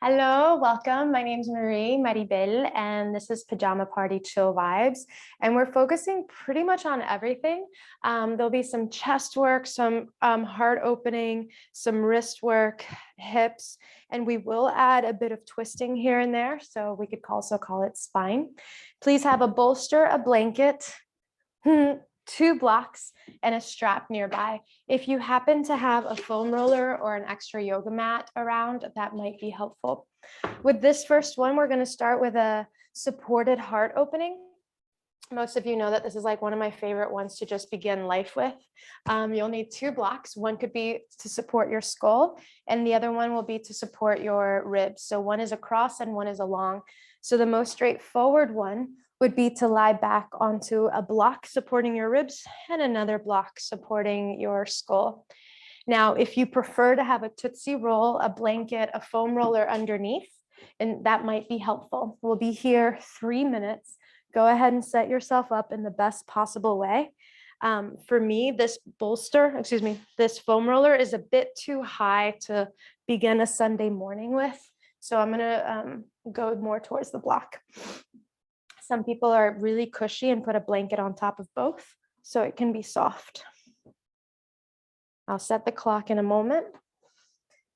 Hello, welcome. My name is Maribel, and this is Pajama Party Chill Vibes. And we're focusing pretty much on everything. There'll be some chest work, some heart opening, some wrist work, hips, and we will add a bit of twisting here and there. So we could also call it spine. Please have a bolster, a blanket, 2 blocks, and a strap nearby. If you happen to have a foam roller or an extra yoga mat around, that might be helpful. With this first one, we're going to start with a supported heart opening. Most of you know that this is like one of my favorite ones to just begin life with. You'll need 2 blocks. One could be to support your skull, and the other one will be to support your ribs. So one is across and one is along. So the most straightforward one would be to lie back onto a block supporting your ribs and another block supporting your skull. Now, if you prefer to have a Tootsie Roll, a blanket, a foam roller underneath, and that might be helpful. We'll be here 3 minutes. Go ahead and set yourself up in the best possible way. For me, this foam roller is a bit too high to begin a Sunday morning with. So I'm gonna go more towards the block. Some people are really cushy and put a blanket on top of both, so it can be soft. I'll set the clock in a moment.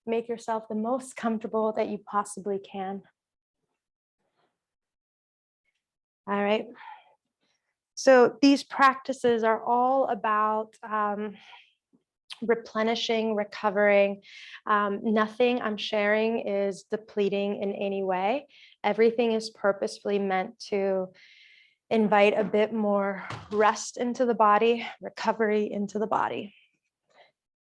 Make yourself the most comfortable that you possibly can. All right. So these practices are all about replenishing, recovering. Nothing I'm sharing is depleting in any way. Everything is purposefully meant to invite a bit more rest into the body, recovery into the body.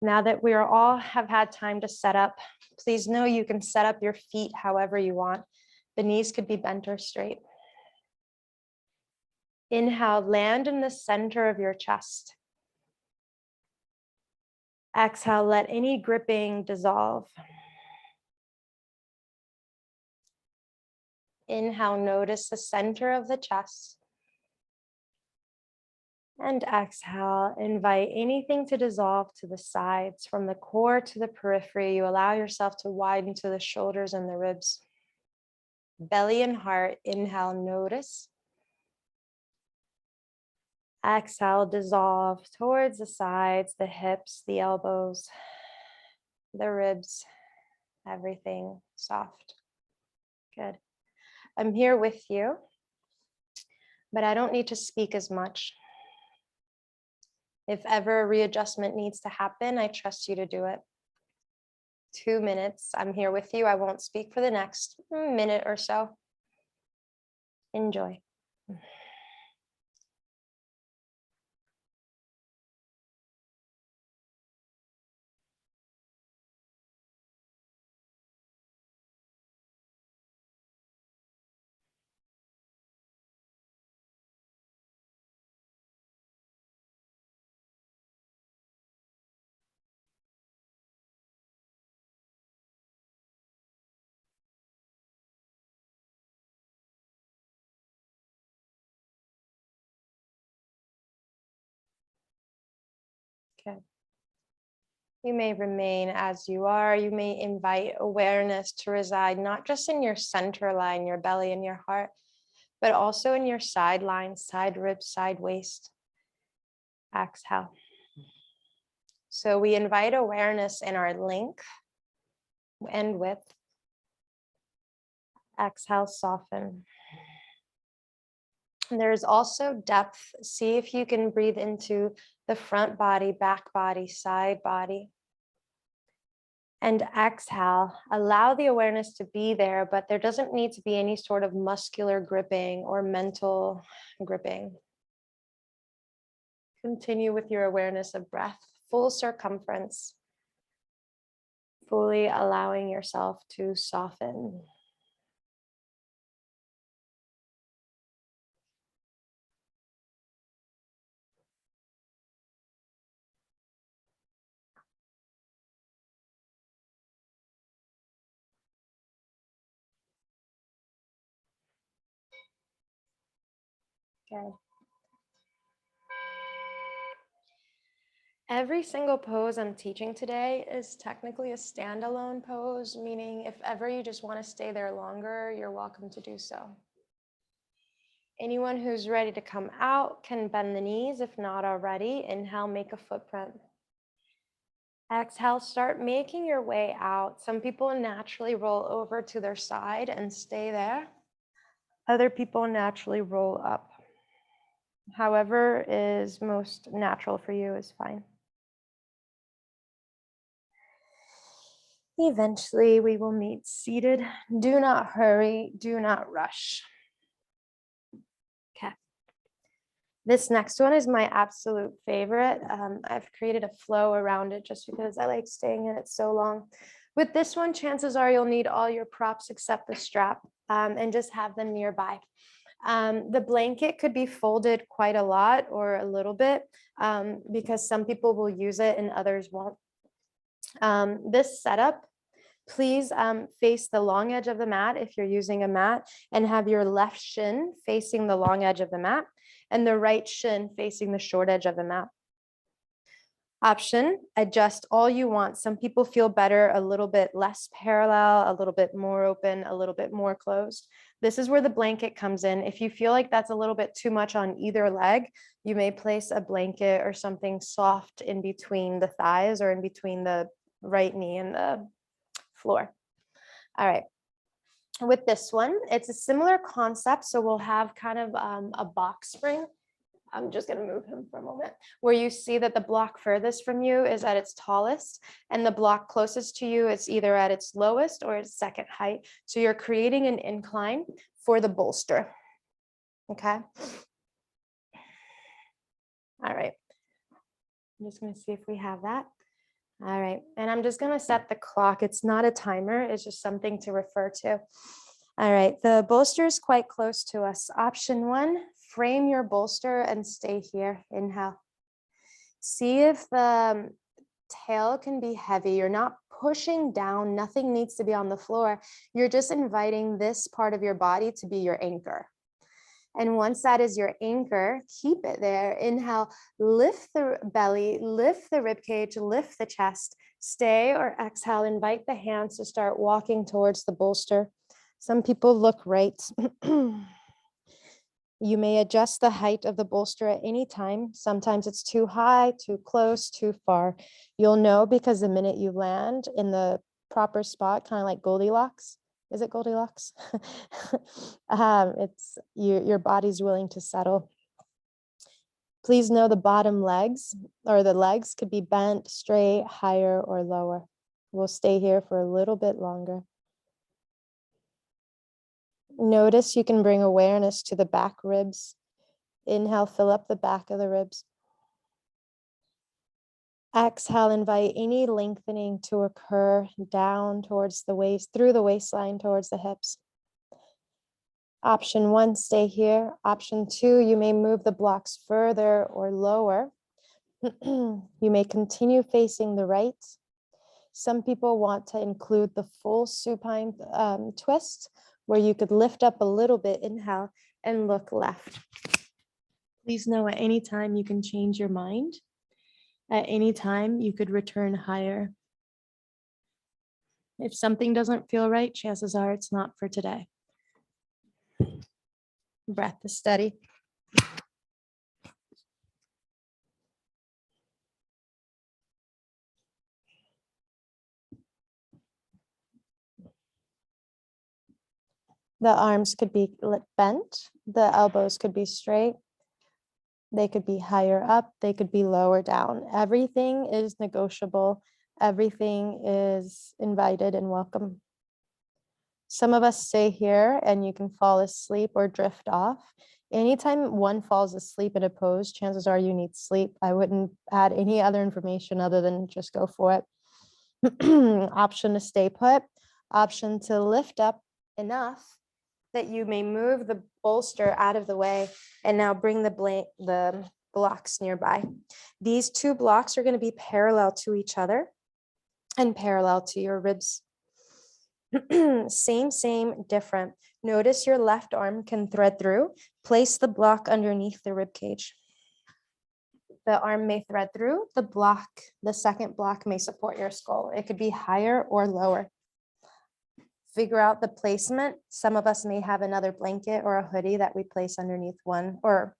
Now that we all have had time to set up, please know you can set up your feet however you want. The knees could be bent or straight. Inhale, land in the center of your chest. Exhale, let any gripping dissolve. Inhale, notice the center of the chest. And exhale, invite anything to dissolve to the sides, from the core to the periphery. You allow yourself to widen to the shoulders and the ribs. Belly and heart, inhale, notice. Exhale, dissolve towards the sides, the hips, the elbows, the ribs, everything soft. Good. I'm here with you, but I don't need to speak as much. If ever a readjustment needs to happen, I trust you to do it. 2 minutes, I'm here with you. I won't speak for the next minute or so. Enjoy. Okay. You may remain as you are. You may invite awareness to reside not just in your center line, your belly and your heart, but also in your side lines, side ribs, side waist. Exhale. So we invite awareness in our length and width. Exhale, soften. And there's also depth. See if you can breathe into the front body, back body, side body. And exhale, allow the awareness to be there, but there doesn't need to be any sort of muscular gripping or mental gripping. Continue with your awareness of breath, full circumference, fully allowing yourself to soften. Okay. Every single pose I'm teaching today is technically a standalone pose, meaning if ever you just want to stay there longer, you're welcome to do so. Anyone who's ready to come out can bend the knees if not already. Inhale, make a footprint. Exhale, start making your way out. Some people naturally roll over to their side and stay there. Other people naturally roll up. However is most natural for you is fine. Eventually, we will meet seated. Do not hurry, do not rush. Okay. This next one is my absolute favorite. I've created a flow around it just because I like staying in it so long. With this one, chances are you'll need all your props except the strap, and just have them nearby. The blanket could be folded quite a lot or a little bit, because some people will use it and others won't. This setup, please face the long edge of the mat if you're using a mat, and have your left shin facing the long edge of the mat and the right shin facing the short edge of the mat. Option, adjust all you want. Some people feel better a little bit less parallel, a little bit more open, a little bit more closed. This is where the blanket comes in. If you feel like that's a little bit too much on either leg, you may place a blanket or something soft in between the thighs or in between the right knee and the floor. All right. With this one, it's a similar concept. So we'll have kind of a box spring. I'm just going to move him for a moment, where you see that the block furthest from you is at its tallest, and the block closest to you is either at its lowest or its second height. So you're creating an incline for the bolster. Okay. All right. I'm just going to see if we have that. All right. And I'm just going to set the clock. It's not a timer. It's just something to refer to. All right. The bolster is quite close to us. Option one, frame your bolster and stay here. Inhale. See if the tail can be heavy. You're not pushing down. Nothing needs to be on the floor. You're just inviting this part of your body to be your anchor. And once that is your anchor, keep it there. Inhale, lift the belly, lift the rib cage, lift the chest. Stay or exhale, invite the hands to start walking towards the bolster. Some people look right. You may adjust the height of the bolster at any time. Sometimes it's too high, too close, too far. You'll know because the minute you land in the proper spot, kind of like Goldilocks. Is it Goldilocks? It's your body's willing to settle. Please know the bottom legs or the legs could be bent, straight, higher, or lower. We'll stay here for a little bit longer. Notice you can bring awareness to the back ribs. Inhale, fill up the back of the ribs. Exhale, invite any lengthening to occur down towards the waist, through the waistline towards the hips. Option one, stay here. Option two, you may move the blocks further or lower. You may continue facing the right. Some people want to include the full supine twist, where you could lift up a little bit, inhale, and look left. Please know at any time you can change your mind. At any time, you could return higher. If something doesn't feel right, chances are it's not for today. Breath is steady. The arms could be bent. The elbows could be straight. They could be higher up. They could be lower down. Everything is negotiable. Everything is invited and welcome. Some of us stay here and you can fall asleep or drift off. Anytime one falls asleep in a pose, chances are you need sleep. I wouldn't add any other information other than just go for it. Option to stay put. Option to lift up enough that you may move the bolster out of the way and now bring the blocks nearby. These two blocks are going to be parallel to each other and parallel to your ribs. Same, different. Notice your left arm can thread through. Place the block underneath the rib cage. The arm may thread through, the second block may support your skull. It could be higher or lower. Figure out the placement. Some of us may have another blanket or a hoodie that we place underneath one, or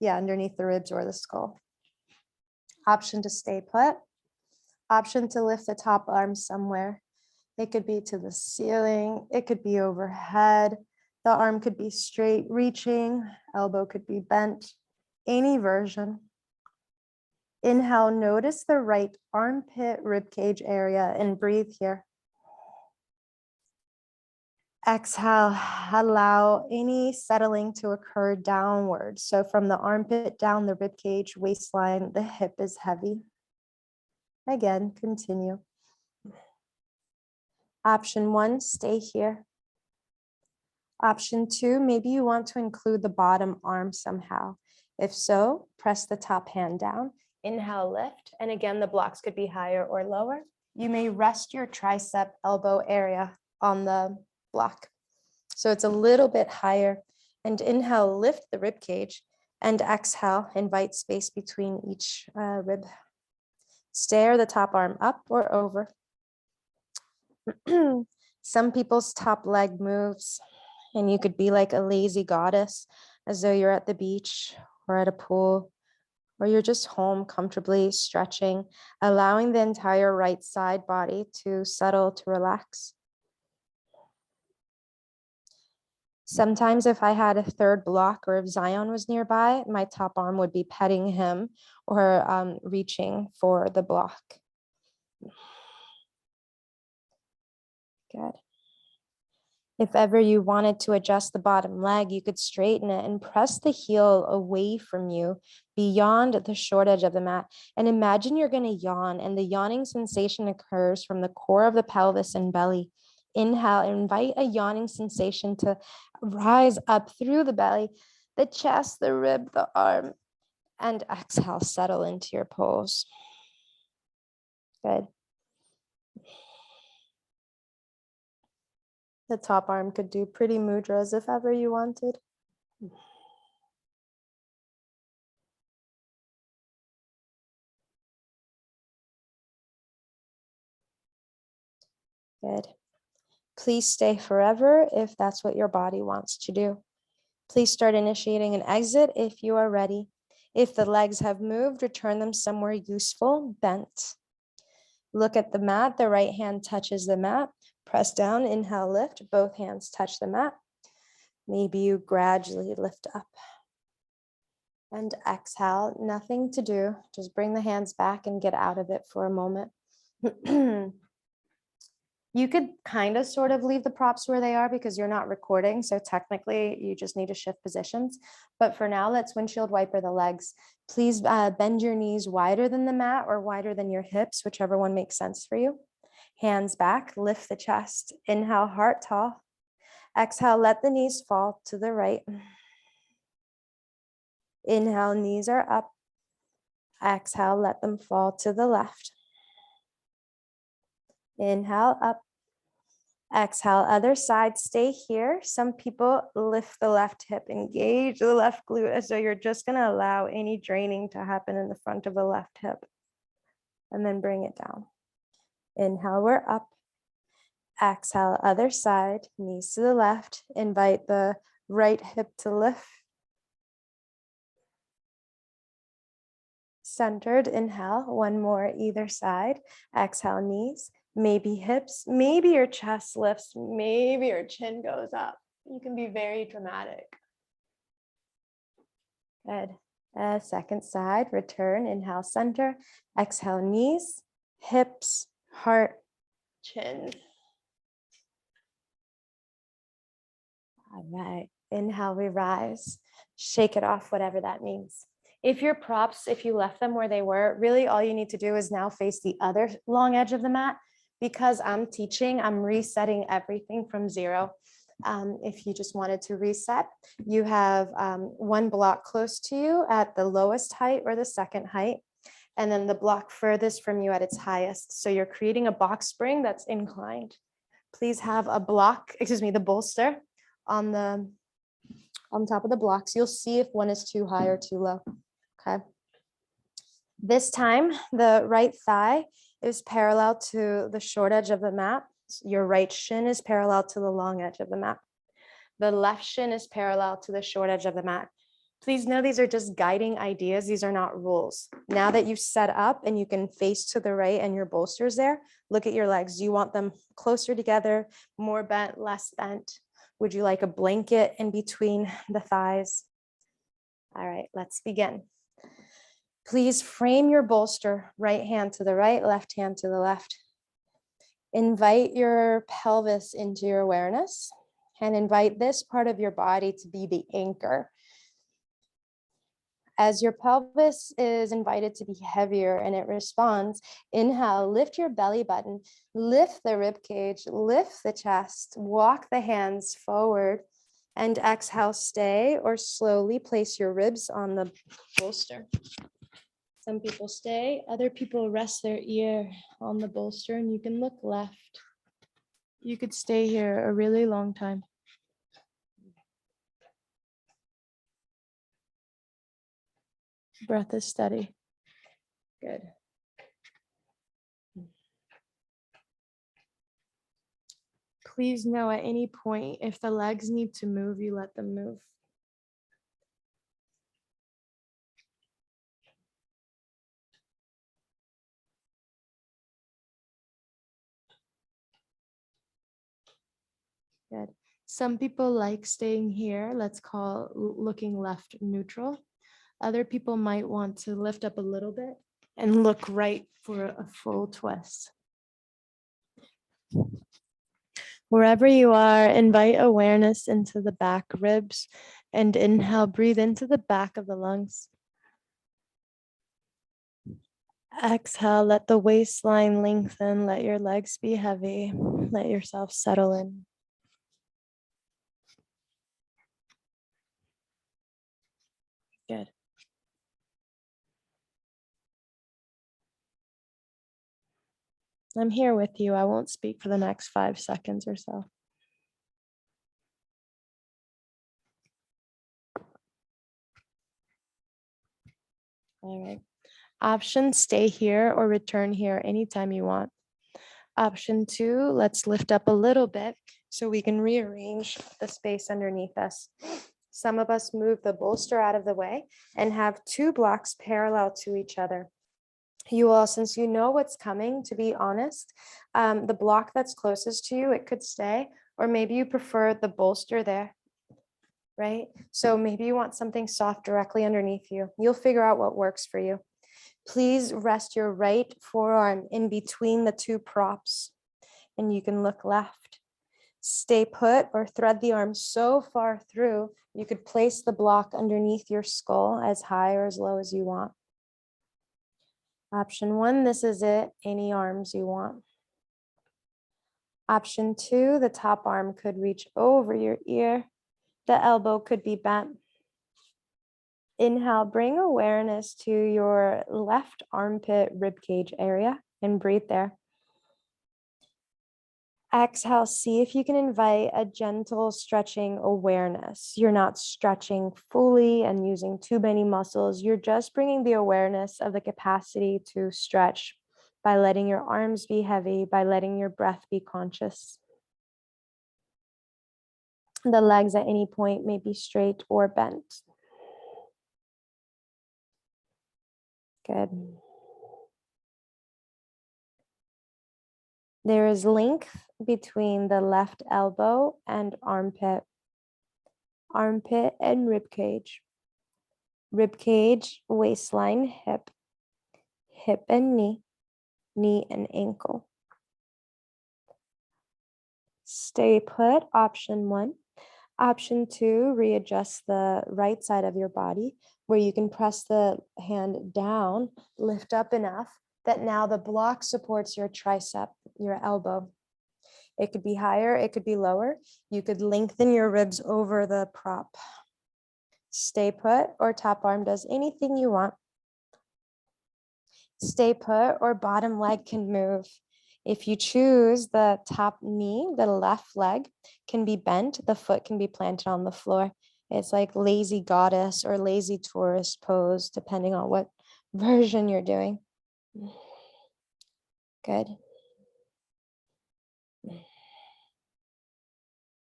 underneath the ribs or the skull. Option to stay put. Option to lift the top arm somewhere. It could be to the ceiling. It could be overhead. The arm could be straight reaching. Elbow could be bent. Any version. Inhale, notice the right armpit ribcage area and breathe here. Exhale, allow any settling to occur downward. So from the armpit down the ribcage, waistline, the hip is heavy. Again, continue. Option 1, stay here. Option 2, maybe you want to include the bottom arm somehow. If so, press the top hand down. Inhale, lift. And again, the blocks could be higher or lower. You may rest your tricep elbow area on the block. So it's a little bit higher. And inhale, lift the rib cage. And exhale, invite space between each rib. Stare the top arm up or over. Some people's top leg moves, and you could be like a lazy goddess, as though you're at the beach or at a pool, or you're just home comfortably stretching, allowing the entire right side body to settle, to relax. Sometimes if I had a third block, or if Zion was nearby, my top arm would be petting him or reaching for the block. Good. If ever you wanted to adjust the bottom leg, you could straighten it and press the heel away from you, beyond the short edge of the mat. And imagine you're going to yawn, and the yawning sensation occurs from the core of the pelvis and belly. Inhale, invite a yawning sensation to rise up through the belly, the chest, the rib, the arm, and exhale, settle into your pose. Good. The top arm could do pretty mudras if ever you wanted. Good. Please stay forever if that's what your body wants to do. Please start initiating an exit if you are ready. If the legs have moved, return them somewhere useful, bent. Look at the mat. The right hand touches the mat. Press down, inhale, lift. Both hands touch the mat. Maybe you gradually lift up. And exhale, nothing to do. Just bring the hands back and get out of it for a moment. You could kind of sort of leave the props where they are because you're not recording. So technically you just need to shift positions. But for now, let's windshield wiper the legs. Please bend your knees wider than the mat or wider than your hips, whichever one makes sense for you. Hands back, lift the chest. Inhale, heart tall. Exhale, let the knees fall to the right. Inhale, knees are up. Exhale, let them fall to the left. Inhale, up. Exhale, other side, stay here. Some people lift the left hip, engage the left glute as though you're just going to allow any draining to happen in the front of the left hip. And then bring it down. Inhale, we're up. Exhale, other side, knees to the left. Invite the right hip to lift. Centered, inhale, one more either side. Exhale, knees. Maybe hips, maybe your chest lifts, maybe your chin goes up. You can be very dramatic. Good. Second side, return, inhale, center. Exhale, knees, hips, heart, chin. All right, inhale, we rise. Shake it off, whatever that means. If your props, if you left them where they were, really all you need to do is now face the other long edge of the mat. Because I'm teaching, I'm resetting everything from zero. If you just wanted to reset, you have one block close to you at the lowest height or the second height, and then the block furthest from you at its highest. So you're creating a box spring that's inclined. Please have a block, the bolster on top of the blocks. You'll see if one is too high or too low. Okay. This time, the right thigh is parallel to the short edge of the mat. Your right shin is parallel to the long edge of the mat. The left shin is parallel to the short edge of the mat. Please know these are just guiding ideas. These are not rules. Now that you've set up and you can face to the right and your bolster's there, look at your legs. Do you want them closer together, more bent, less bent? Would you like a blanket in between the thighs? All right, let's begin. Please frame your bolster, right hand to the right, left hand to the left. Invite your pelvis into your awareness and invite this part of your body to be the anchor. As your pelvis is invited to be heavier and it responds, inhale, lift your belly button, lift the rib cage, lift the chest, walk the hands forward, and exhale, stay or slowly place your ribs on the bolster. Some people stay, other people rest their ear on the bolster, and you can look left. You could stay here a really long time. Breath is steady. Good. Please know at any point, if the legs need to move, you let them move. Good. Some people like staying here. Let's call looking left neutral. Other people might want to lift up a little bit and look right for a full twist. Wherever you are, invite awareness into the back ribs and inhale, breathe into the back of the lungs. Exhale, let the waistline lengthen, let your legs be heavy, let yourself settle in. Good. I'm here with you. I won't speak for the next 5 seconds or so. All right. Option, stay here or return here anytime you want. Option 2, let's lift up a little bit so we can rearrange the space underneath us. Some of us move the bolster out of the way and have 2 blocks parallel to each other. You all, since you know what's coming, to be honest, the block that's closest to you, it could stay, or maybe you prefer the bolster there, right? So maybe you want something soft directly underneath you. You'll figure out what works for you. Please rest your right forearm in between the 2 props, and you can look left. Stay put or thread the arm so far through, you could place the block underneath your skull as high or as low as you want. Option 1, this is it, any arms you want. Option 2, the top arm could reach over your ear. The elbow could be bent. Inhale, bring awareness to your left armpit ribcage area and breathe there. Exhale, see if you can invite a gentle stretching awareness. You're not stretching fully and using too many muscles. You're just bringing the awareness of the capacity to stretch by letting your arms be heavy, by letting your breath be conscious. The legs at any point may be straight or bent. Good. There is length between the left elbow and armpit and rib cage. Rib cage, waistline, hip and knee and ankle. Stay put, option 1. Option 2, readjust the right side of your body where you can press the hand down, lift up enough that now the block supports your tricep, your elbow. It could be higher, it could be lower. You could lengthen your ribs over the prop. Stay put or top arm does anything you want. Stay put or bottom leg can move. If you choose, the top knee, the left leg can be bent, the foot can be planted on the floor. It's like lazy goddess or lazy tourist pose, depending on what version you're doing. Good.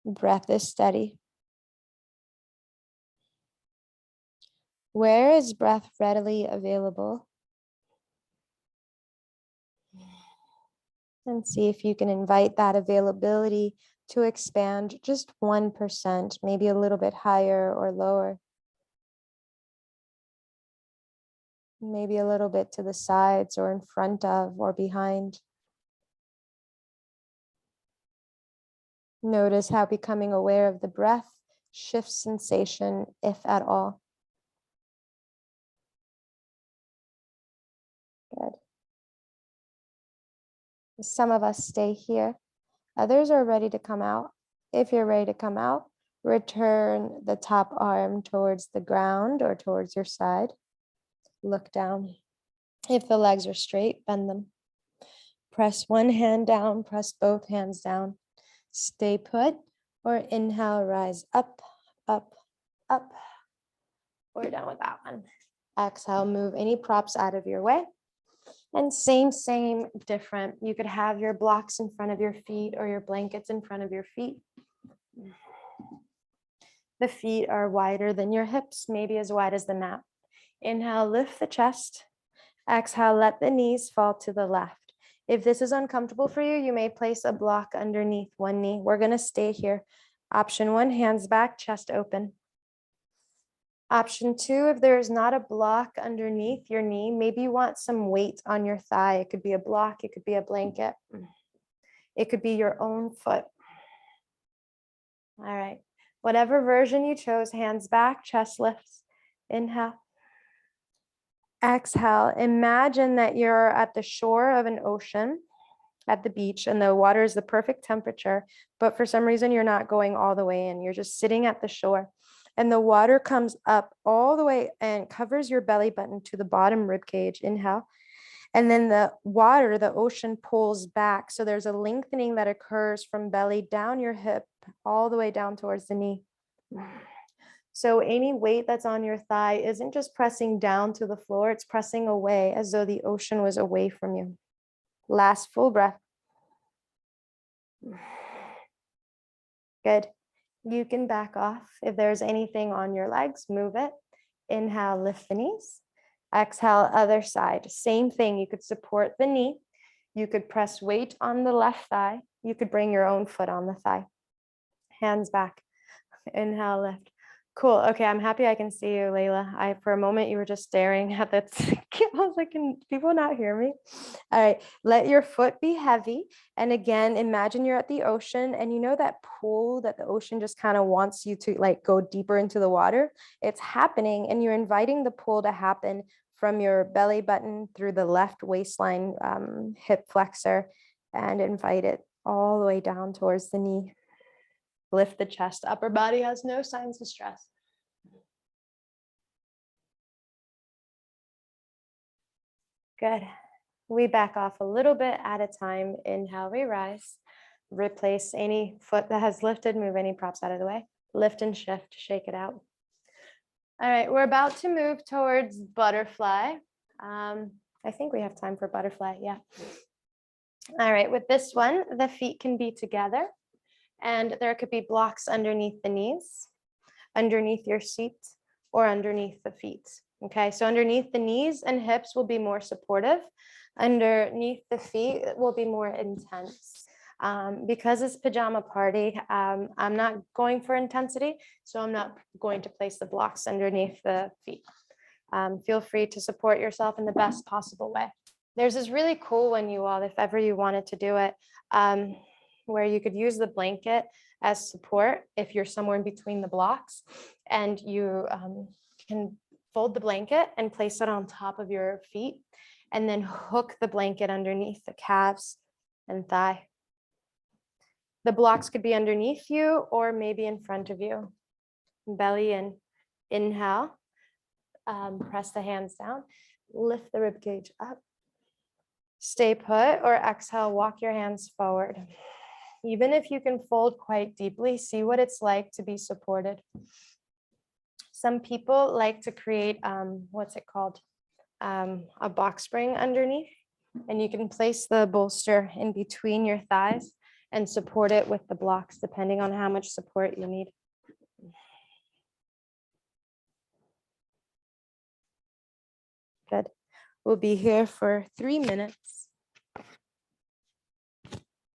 Breath is steady. Where is breath readily available? And see if you can invite that availability to expand just 1%, maybe a little bit higher or lower. Maybe a little bit to the sides or in front of or behind. Notice how becoming aware of the breath shifts sensation, if at all. Good. Some of us stay here. Others are ready to come out. If you're ready to come out, return the top arm towards the ground or towards your side. Look down. If the legs are straight, bend them. Press one hand down, press both hands down. Stay put, or inhale, rise up, up, up. We're done with that one. Exhale, move any props out of your way. And same, different. You could have your blocks in front of your feet or your blankets in front of your feet. The feet are wider than your hips, maybe as wide as the mat. Inhale, lift the chest. Exhale, let the knees fall to the left. If this is uncomfortable for you, you may place a block underneath one knee. We're going to stay here. Option 1, hands back, chest open. Option 2, if there is not a block underneath your knee, maybe you want some weight on your thigh. It could be a block, it could be a blanket. It could be your own foot. All right. Whatever version you chose, hands back, chest lifts. Inhale. Exhale, imagine that you're at the shore of an ocean at the beach and the water is the perfect temperature, but for some reason you're not going all the way in. You're just sitting at the shore and the water comes up all the way and covers your belly button to the bottom rib cage. Inhale. And then the water, the ocean pulls back. So there's a lengthening that occurs from belly down your hip all the way down towards the knee. So any weight that's on your thigh isn't just pressing down to the floor, it's pressing away as though the ocean was away from you. Last full breath. Good. You can back off. If there's anything on your legs, move it. Inhale, lift the knees. Exhale, other side. Same thing. You could support the knee. You could press weight on the left thigh. You could bring your own foot on the thigh. Hands back. Inhale, lift. Cool. Okay, I'm happy I can see you, Layla. For a moment, you were just staring at that. I was like, can people not hear me? All right, let your foot be heavy. And again, imagine you're at the ocean and you know that pull that the ocean just kind of wants you to like go deeper into the water. It's happening and you're inviting the pull to happen from your belly button through the left waistline, hip flexor, and invite it all the way down towards the knee. Lift the chest. Upper body has no signs of stress. Good. We back off a little bit at a time. Inhale, we rise. Replace any foot that has lifted. Move any props out of the way. Lift and shift. Shake it out. All right, we're about to move towards butterfly. I think we have time for butterfly. Yeah. All right, with this one, the feet can be together. And there could be blocks underneath the knees, underneath your seat, or underneath the feet. Okay, so underneath the knees and hips will be more supportive. Underneath the feet will be more intense. Because it's pajama party, I'm not going for intensity, so I'm not going to place the blocks underneath the feet. Feel free to support yourself in the best possible way. There's this really cool one, you all, if ever you wanted to do it, where you could use the blanket as support if you're somewhere in between the blocks, and you can fold the blanket and place it on top of your feet and then hook the blanket underneath the calves and thigh. The blocks could be underneath you or maybe in front of you. Belly in. Inhale, press the hands down, lift the rib cage up. Stay put, or exhale, walk your hands forward. Even if you can fold quite deeply, see what it's like to be supported. Some people like to create, what's it called? a box spring underneath, and you can place the bolster in between your thighs and support it with the blocks, depending on how much support you need. Good. We'll be here for 3 minutes.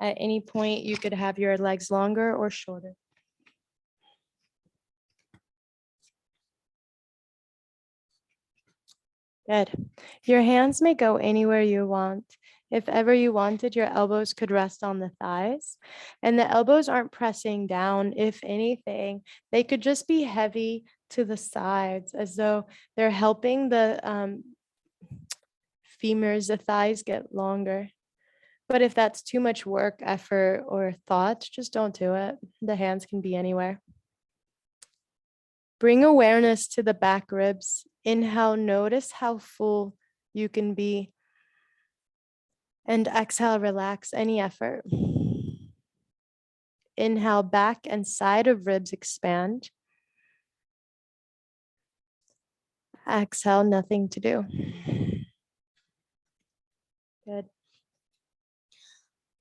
At any point, you could have your legs longer or shorter. Good. Your hands may go anywhere you want. If ever you wanted, your elbows could rest on the thighs, and the elbows aren't pressing down. If anything, they could just be heavy to the sides, as though they're helping the femurs, the thighs, get longer. But if that's too much work, effort, or thought, just don't do it. The hands can be anywhere. Bring awareness to the back ribs. Inhale, notice how full you can be. And exhale, relax any effort. Inhale, back and side of ribs expand. Exhale, nothing to do. Good.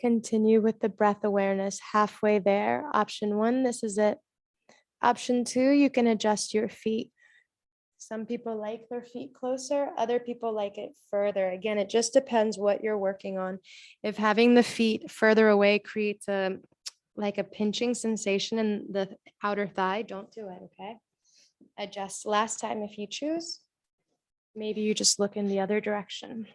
Continue with the breath awareness halfway there. Option 1, this is it. Option 2, you can adjust your feet. Some people like their feet closer, other people like it further. Again, it just depends what you're working on. If having the feet further away creates a pinching sensation in the outer thigh, don't do it, okay? Adjust last time if you choose. Maybe you just look in the other direction.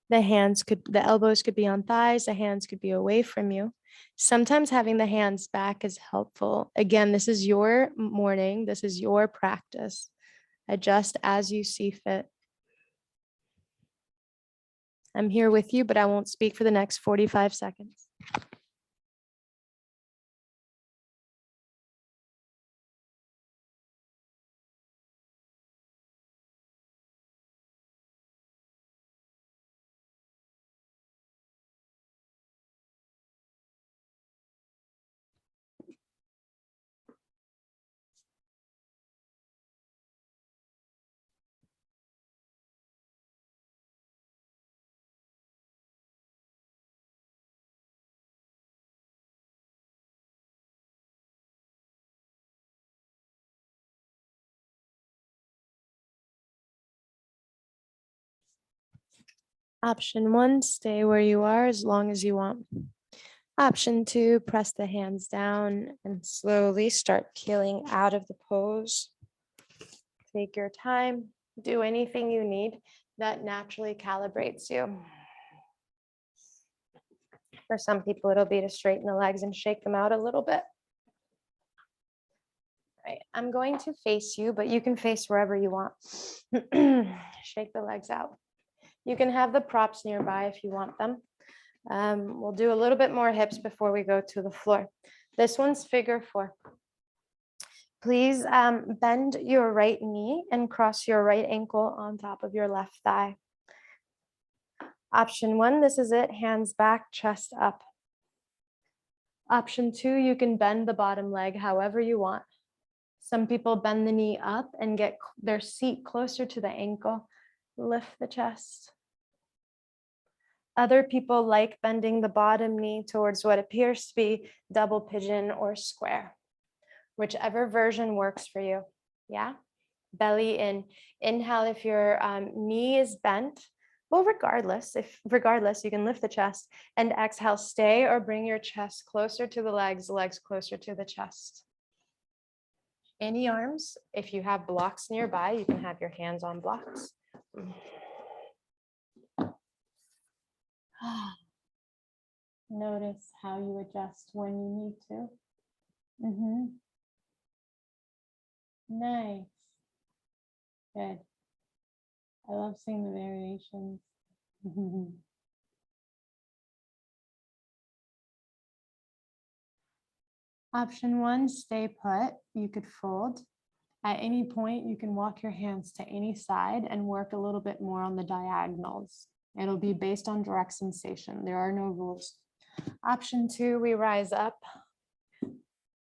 The elbows could be on thighs, the hands could be away from you. Sometimes having the hands back is helpful. Again, this is your morning, this is your practice. Adjust as you see fit. I'm here with you, but I won't speak for the next 45 seconds. Option 1, stay where you are as long as you want. Option 2, press the hands down and slowly start peeling out of the pose. Take your time, do anything you need that naturally calibrates you. For some people, it'll be to straighten the legs and shake them out a little bit. Right, I'm going to face you, but you can face wherever you want. Shake the legs out. You can have the props nearby if you want them. We'll do a little bit more hips before we go to the floor. This one's figure 4. Please bend your right knee and cross your right ankle on top of your left thigh. Option 1, this is it, hands back, chest up. Option 2, you can bend the bottom leg however you want. Some people bend the knee up and get their seat closer to the ankle. Lift the chest. Other people like bending the bottom knee towards what appears to be double pigeon or square. Whichever version works for you. Yeah. Belly in. Inhale if your knee is bent. Well, regardless, you can lift the chest, and exhale, stay or bring your chest closer to the legs closer to the chest. Any arms, if you have blocks nearby, you can have your hands on blocks. Notice how you adjust when you need to. Nice. Good. I love seeing the variations. Option 1, stay put. You could fold. At any point, you can walk your hands to any side and work a little bit more on the diagonals. It'll be based on direct sensation. There are no rules. Option 2, we rise up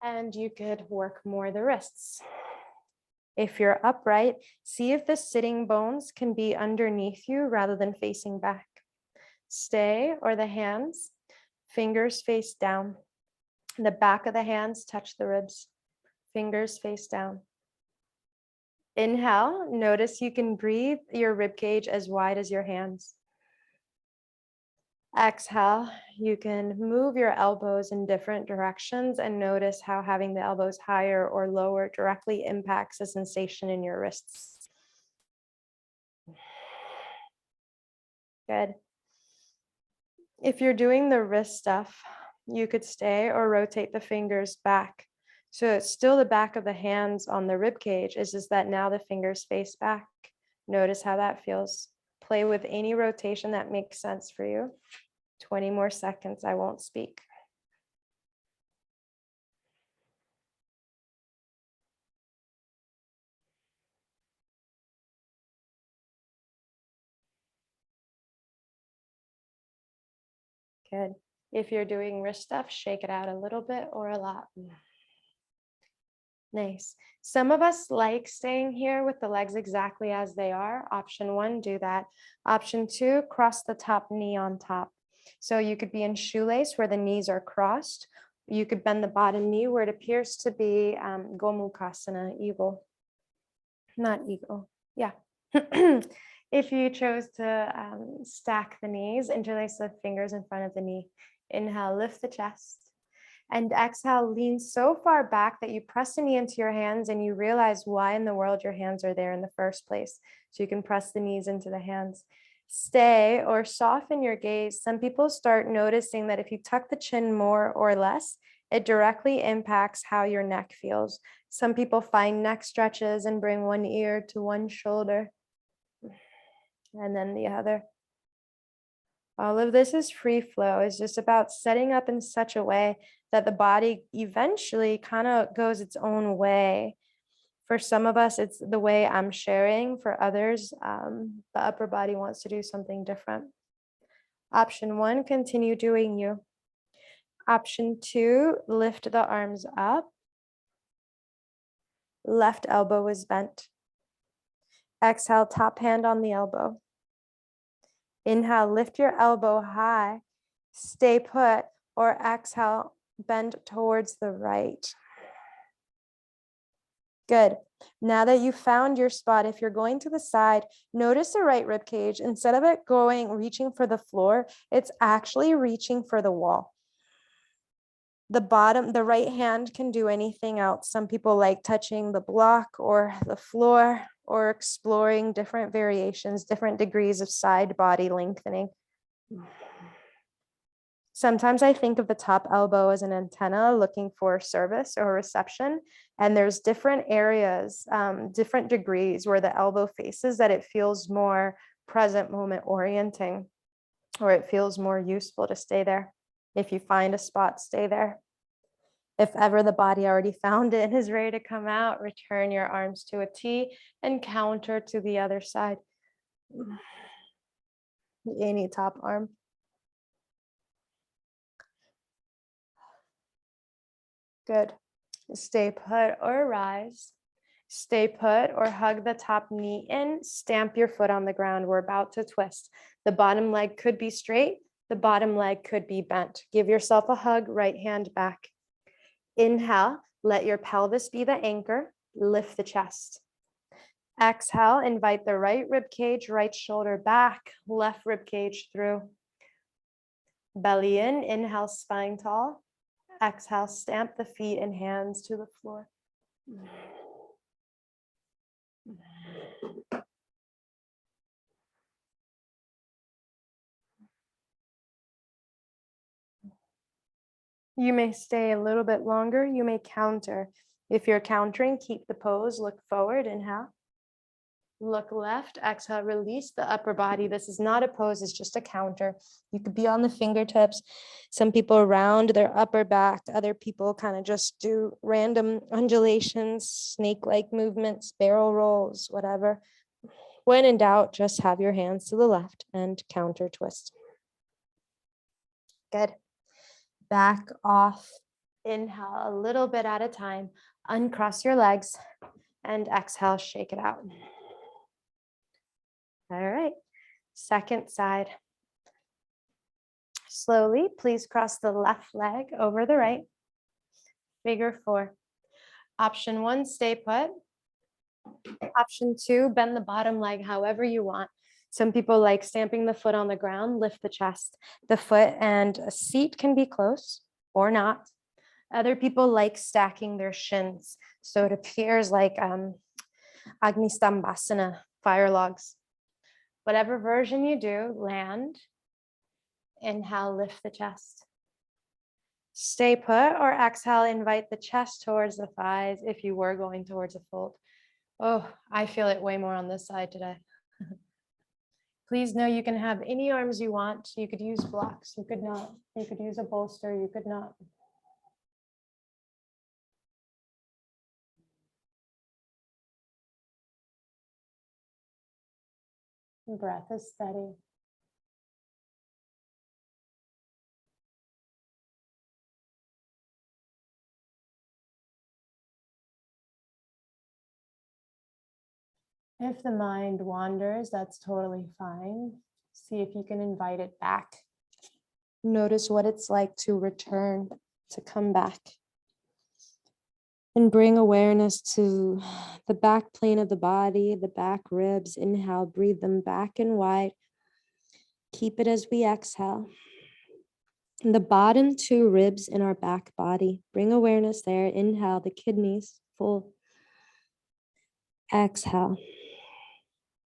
and you could work more the wrists. If you're upright, see if the sitting bones can be underneath you rather than facing back. Stay, or the hands, fingers face down. The back of the hands touch the ribs. Fingers face down. Inhale, notice you can breathe your rib cage as wide as your hands. Exhale, you can move your elbows in different directions and notice how having the elbows higher or lower directly impacts the sensation in your wrists. Good. If you're doing the wrist stuff, you could stay or rotate the fingers back. So it's still the back of the hands on the rib cage. It's just that now the fingers face back. Notice how that feels. Play with any rotation that makes sense for you. 20 more seconds, I won't speak. Good. If you're doing wrist stuff, shake it out a little bit or a lot. Nice. Some of us like staying here with the legs exactly as they are. Option 1, do that. Option 2, cross the top knee on top. So you could be in shoelace where the knees are crossed. You could bend the bottom knee where it appears to be Gomukhasana, eagle. Not eagle. Yeah. If you chose to stack the knees, interlace the fingers in front of the knee. Inhale, lift the chest. And exhale, lean so far back that you press the knee into your hands and you realize why in the world your hands are there in the first place. So you can press the knees into the hands. Stay or soften your gaze. Some people start noticing that if you tuck the chin more or less, it directly impacts how your neck feels. Some people find neck stretches and bring one ear to one shoulder and then the other. All of this is free flow. It's just about setting up in such a way that the body eventually kind of goes its own way. For some of us, it's the way I'm sharing. For others, the upper body wants to do something different. Option 1, continue doing you. Option 2, lift the arms up. Left elbow is bent. Exhale, top hand on the elbow. Inhale, lift your elbow high. Stay put, or exhale, bend towards the right. Good. Now that you found your spot, if you're going to the side, notice the right rib cage. Instead of it reaching for the floor, it's actually reaching for the wall. The right hand can do anything else. Some people like touching the block or the floor or exploring different variations, different degrees of side body lengthening. Sometimes I think of the top elbow as an antenna looking for service or reception. And there's different areas, different degrees where the elbow faces that it feels more present moment orienting, or it feels more useful to stay there. If you find a spot, stay there. If ever the body already found it and is ready to come out, return your arms to a T and counter to the other side. Any top arm. Good. Stay put or rise. Stay put or hug the top knee in. Stamp your foot on the ground. We're about to twist. The bottom leg could be straight. The bottom leg could be bent. Give yourself a hug, right hand back. Inhale, let your pelvis be the anchor. Lift the chest. Exhale, invite the right rib cage, right shoulder back, left rib cage through. Belly in, inhale, spine tall. Exhale, stamp the feet and hands to the floor. You may stay a little bit longer. You may counter. If you're countering, keep the pose. Look forward, inhale. Look left, exhale, release the upper body. This is not a pose, it's just a counter. You could be on the fingertips. Some people round their upper back. Other people kind of just do random undulations, snake-like movements, barrel rolls, whatever. When in doubt, just have your hands to the left and counter twist. Good. Back off. Inhale a little bit at a time. Uncross your legs. And exhale, shake it out. All right, second side. Slowly, please cross the left leg over the right. Figure 4. Option 1, stay put. Option 2, bend the bottom leg however you want. Some people like stamping the foot on the ground, lift the chest. The foot and a seat can be close or not. Other people like stacking their shins. So it appears like Agni Stambhasana, fire logs. Whatever version you do, land. Inhale, lift the chest. Stay put or exhale, invite the chest towards the thighs if you were going towards a fold. Oh, I feel it way more on this side today. Please know you can have any arms you want. You could use blocks, you could not. You could use a bolster, you could not. Breath is steady. If the mind wanders, that's totally fine. See if you can invite it back. Notice what it's like to return, to come back. And bring awareness to the back plane of the body, the back ribs. Inhale, breathe them back and wide. Keep it as we exhale. And the bottom 2 ribs in our back body. Bring awareness there. Inhale, the kidneys full. Exhale.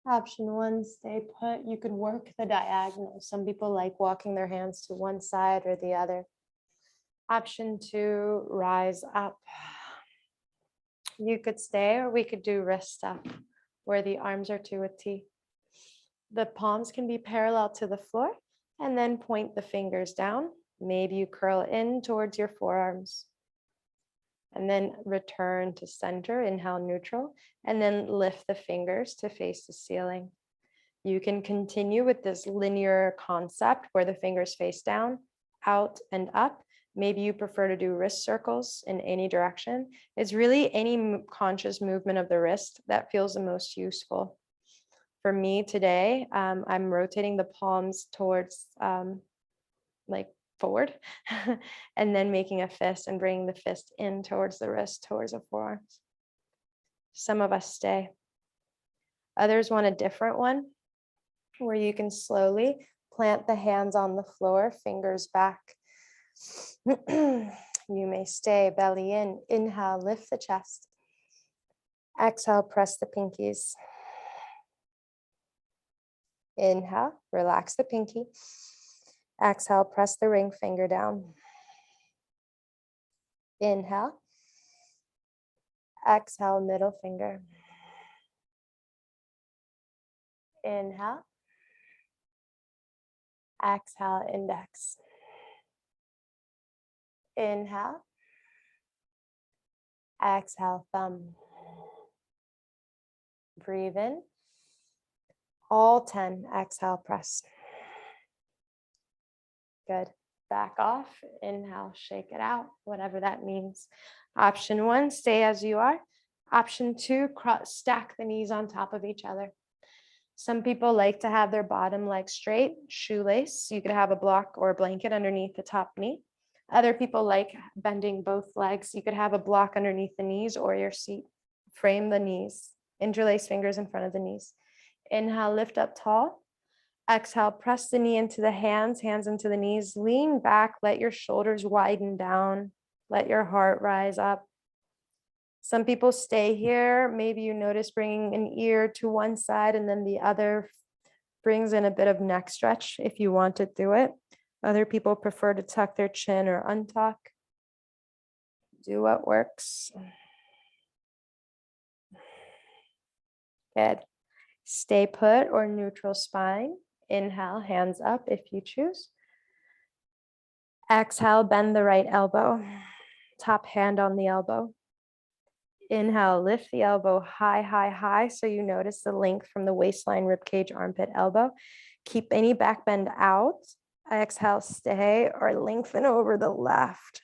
Option 1, stay put. You could work the diagonal. Some people like walking their hands to one side or the other. Option 2, rise up. You could stay, or we could do wrist up, where the arms are to a T. The palms can be parallel to the floor, and then point the fingers down. Maybe you curl in towards your forearms. And then return to center, inhale neutral, and then lift the fingers to face the ceiling. You can continue with this linear concept where the fingers face down, out and up. Maybe you prefer to do wrist circles in any direction. It's really any conscious movement of the wrist that feels the most useful. For me today, I'm rotating the palms towards like forward and then making a fist and bringing the fist in towards the wrist, towards the forearms. Some of us stay. Others want a different one where you can slowly plant the hands on the floor, fingers back. You may stay, belly in. Inhale, lift the chest. Exhale, press the pinkies. Inhale, relax the pinky. Exhale, press the ring finger down. Inhale. Exhale, middle finger. Inhale. Exhale, index. Inhale. Exhale, thumb. Breathe in. All 10. Exhale, press. Good. Back off. Inhale, shake it out, whatever that means. Option 1, stay as you are. Option 2, stack the knees on top of each other. Some people like to have their bottom leg straight, shoelace. You could have a block or a blanket underneath the top knee. Other people like bending both legs. You could have a block underneath the knees or your seat. Frame the knees. Interlace fingers in front of the knees. Inhale, lift up tall. Exhale, press the knee into the hands into the knees. Lean back, let your shoulders widen down. Let your heart rise up. Some people stay here. Maybe you notice bringing an ear to one side and then the other brings in a bit of neck stretch if you want to do it. Other people prefer to tuck their chin or untuck. Do what works. Good. Stay put or neutral spine. Inhale, hands up if you choose. Exhale, bend the right elbow. Top hand on the elbow. Inhale, lift the elbow high, high, high. So you notice the length from the waistline, ribcage, armpit, elbow. Keep any back bend out. Exhale, stay or lengthen over the left.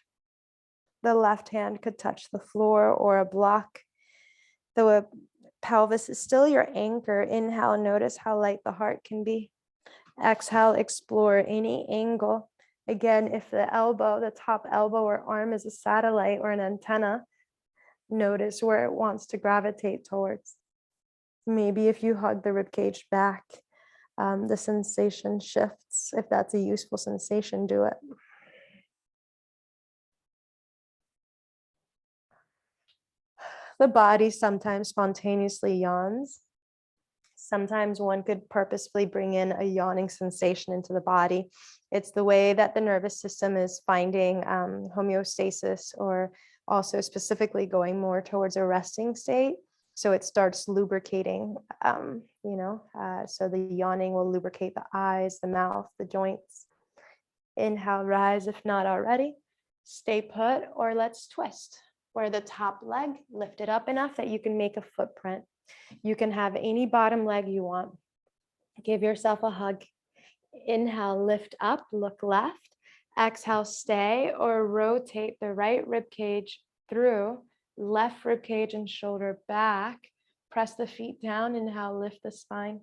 The left hand could touch the floor or a block. The pelvis is still your anchor. Inhale, notice how light the heart can be. Exhale, explore any angle. Again, if the elbow, the top elbow or arm is a satellite or an antenna, notice where it wants to gravitate towards. Maybe if you hug the ribcage back, the sensation shifts. If that's a useful sensation, do it. The body sometimes spontaneously yawns. Sometimes one could purposefully bring in a yawning sensation into the body. It's the way that the nervous system is finding homeostasis, or also specifically going more towards a resting state. So it starts lubricating, so the yawning will lubricate the eyes, the mouth, the joints. Inhale, rise if not already. Stay put, or let's twist, where the top leg lifted up enough that you can make a footprint. You can have any bottom leg you want. Give yourself a hug. Inhale, lift up, look left. Exhale, stay or rotate the right rib cage through, left rib cage and shoulder back. Press the feet down. Inhale, lift the spine.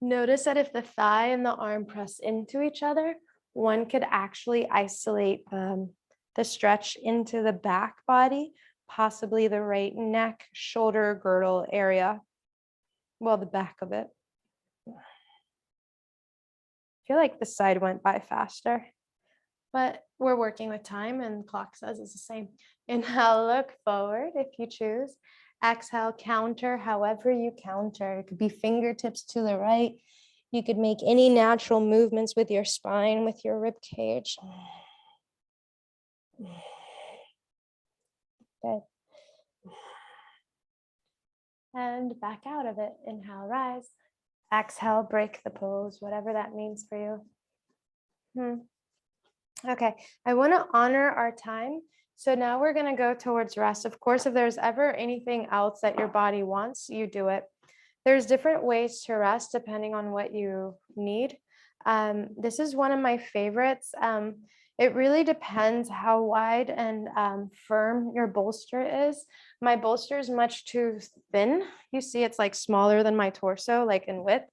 Notice that if the thigh and the arm press into each other, one could actually isolate the stretch into the back body, possibly the right neck, shoulder, girdle area. Well, the back of it. I feel like the side went by faster, but we're working with time and the clock says it's the same. Inhale, look forward if you choose. Exhale, counter however you counter. It could be fingertips to the right. You could make any natural movements with your spine, with your rib cage. Good. And back out of it. Inhale, rise. Exhale, break the pose, whatever that means for you. Okay, I want to honor our time. So now we're going to go towards rest. Of course, if there's ever anything else that your body wants, you do it. There's different ways to rest depending on what you need. This is one of my favorites. It really depends how wide and firm your bolster is. My bolster is much too thin. You see, it's like smaller than my torso, like in width.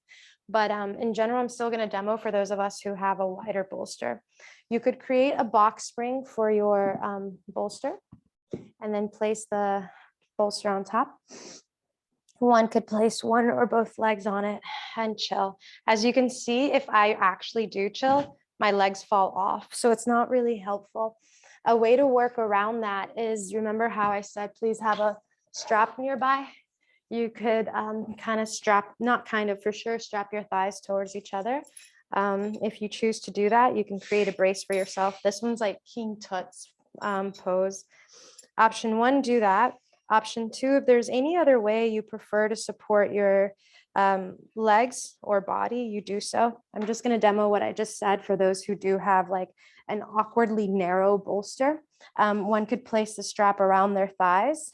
But in general, I'm still going to demo for those of us who have a wider bolster. You could create a box spring for your bolster and then place the bolster on top. One could place one or both legs on it and chill. As you can see, if I actually do chill, my legs fall off. So it's not really helpful. A way to work around that is, remember how I said, please have a strap nearby? You could kind of strap, not kind of, for sure, strap your thighs towards each other. If you choose to do that, you can create a brace for yourself. This one's like King Tut's pose. Option one, do that. Option two, if there's any other way you prefer to support your legs or body, you do so. I'm just going to demo what I just said for those who do have like an awkwardly narrow bolster. One could place the strap around their thighs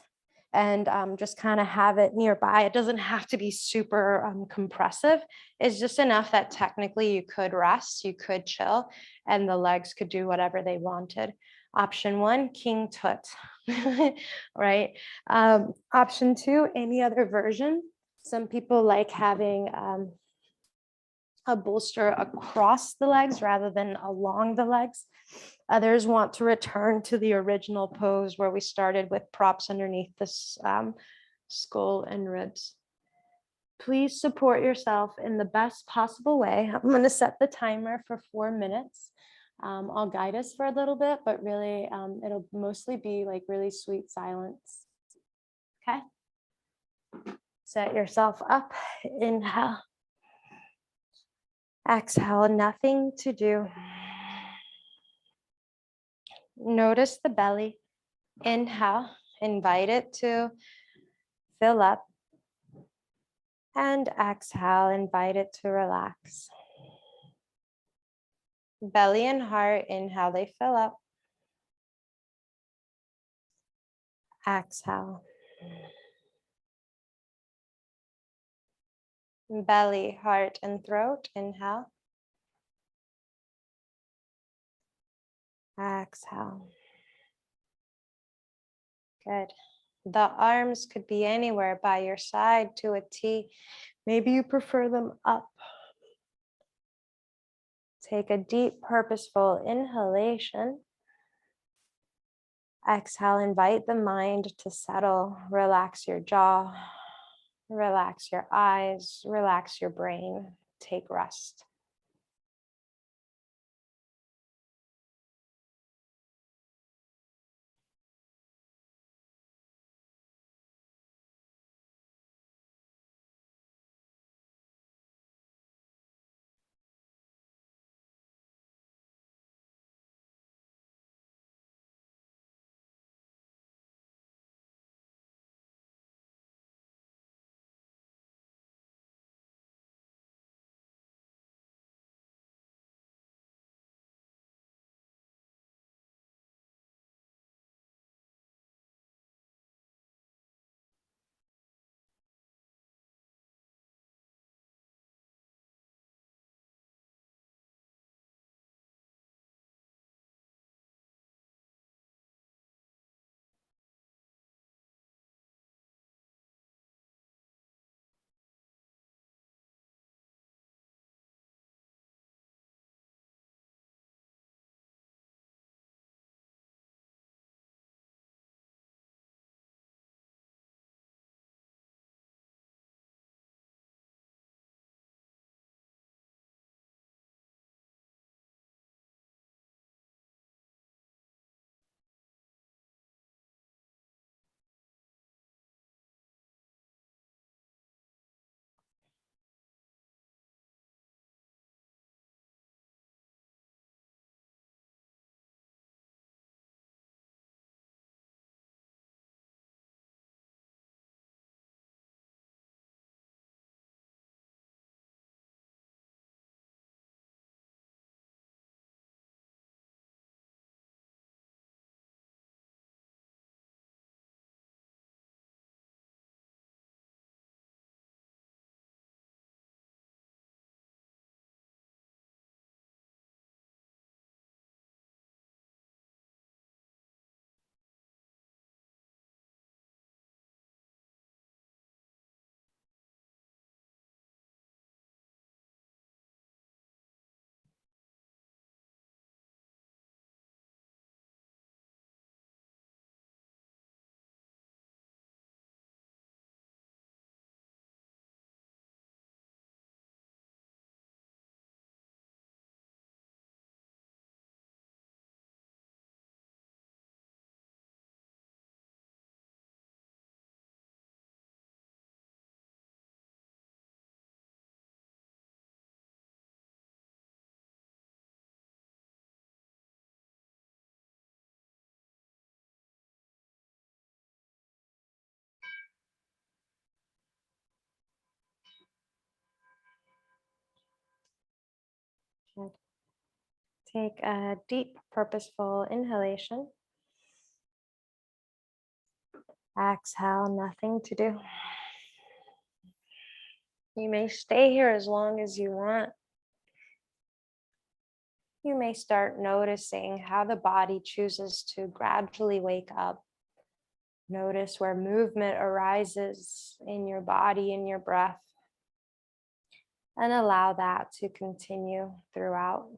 and just kind of have it nearby. It doesn't have to be super compressive. It's just enough that technically you could rest, you could chill, and the legs could do whatever they wanted. Option one, King Tut, right? Option two, any other version. Some people like having a bolster across the legs rather than along the legs. Others want to return to the original pose where we started with props underneath this skull and ribs. Please support yourself in the best possible way. I'm going to set the timer for 4 minutes. I'll guide us for a little bit, but really it'll mostly be like really sweet silence. Okay. Set yourself up. Inhale. Exhale, nothing to do. Notice the belly. Inhale, invite it to fill up. And exhale, invite it to relax. Belly and heart, inhale, they fill up. Exhale. Belly, heart, and throat, inhale. Exhale. Good. The arms could be anywhere by your side to a T. Maybe you prefer them up. Take a deep, purposeful inhalation. Exhale, invite the mind to settle. Relax your jaw, relax your eyes, relax your brain. Take rest. Good. Take a deep, purposeful inhalation. Exhale, nothing to do. You may stay here as long as you want. You may start noticing how the body chooses to gradually wake up. Notice where movement arises in your body, in your breath, and allow that to continue throughout.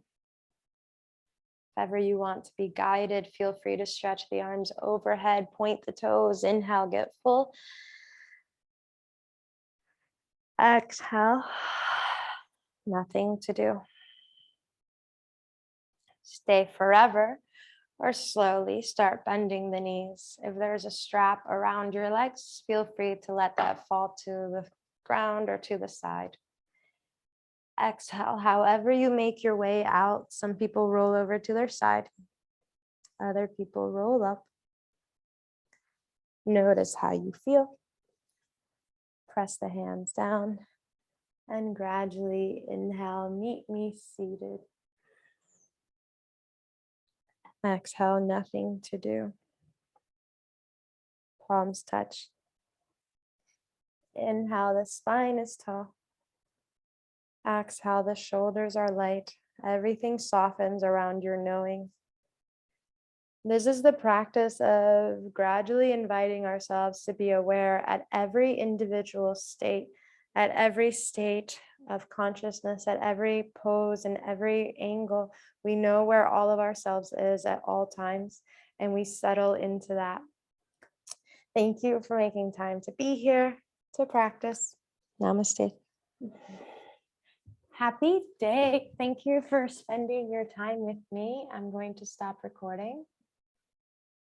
If ever you want to be guided, feel free to stretch the arms overhead, point the toes, inhale, get full. Exhale, nothing to do. Stay forever or slowly start bending the knees. If there's a strap around your legs, feel free to let that fall to the ground or to the side. Exhale, however you make your way out. Some people roll over to their side. Other people roll up. Notice how you feel. Press the hands down and gradually inhale, meet me seated. Exhale, nothing to do. Palms touch. Inhale, the spine is tall. Exhale, the shoulders are light. Everything softens around your knowing. This is the practice of gradually inviting ourselves to be aware at every individual state, at every state of consciousness, at every pose and every angle. We know where all of ourselves is at all times, and we settle into that. Thank you for making time to be here to practice. Namaste. Happy day. Thank you for spending your time with me. I'm going to stop recording.